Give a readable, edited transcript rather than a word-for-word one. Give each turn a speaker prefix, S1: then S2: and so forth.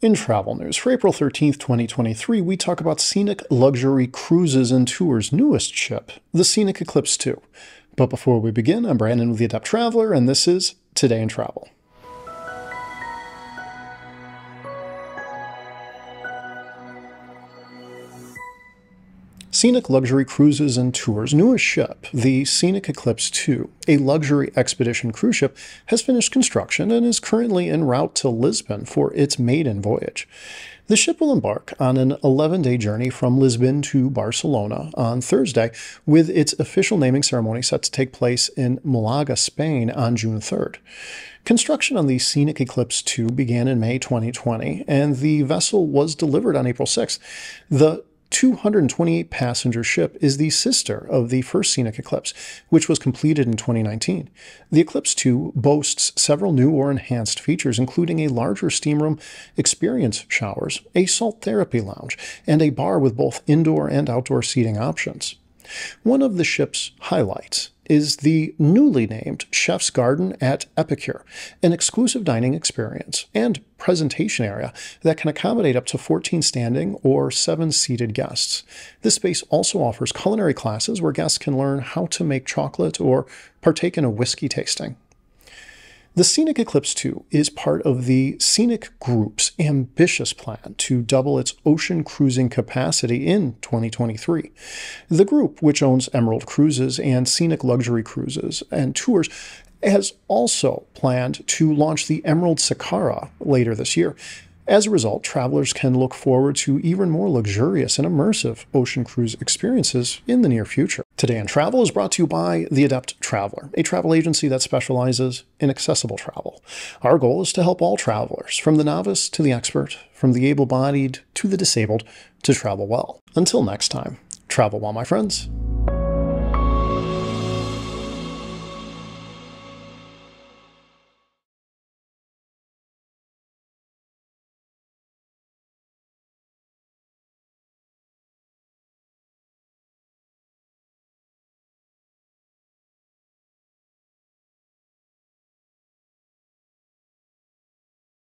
S1: In travel news for April 13th, 2023, we talk about Scenic Luxury Cruises and Tours' newest ship, the Scenic Eclipse II. But before we begin, I'm Brandon with the Adept Traveler, and this is Today in Travel. Scenic Luxury Cruises and Tours' newest ship, the Scenic Eclipse II, a luxury expedition cruise ship, has finished construction and is currently en route to Lisbon for its maiden voyage. The ship will embark on an 11-day journey from Lisbon to Barcelona on Thursday, with its official naming ceremony set to take place in Malaga, Spain on June 3rd. Construction on the Scenic Eclipse II began in May 2020, and the vessel was delivered on April 6th. The 228-passenger ship is the sister of the first Scenic Eclipse, which was completed in 2019. The Eclipse II boasts several new or enhanced features, including a larger steam room, experience showers, a salt therapy lounge, and a bar with both indoor and outdoor seating options. One of the ship's highlights is the newly named Chef's Garden at Epicure, an exclusive dining experience and presentation area that can accommodate up to 14 standing or 7 seated guests. This space also offers culinary classes where guests can learn how to make chocolate or partake in a whiskey tasting. The Scenic Eclipse II is part of the Scenic Group's ambitious plan to double its ocean cruising capacity in 2023. The group, which owns Emerald Cruises and Scenic Luxury Cruises and Tours, has also planned to launch the Emerald Sakara later this year. As a result, travelers can look forward to even more luxurious and immersive ocean cruise experiences in the near future. Today in Travel is brought to you by The Adept Traveler, a travel agency that specializes in accessible travel. Our goal is to help all travelers, from the novice to the expert, from the able-bodied to the disabled, to travel well. Until next time, travel well, my friends.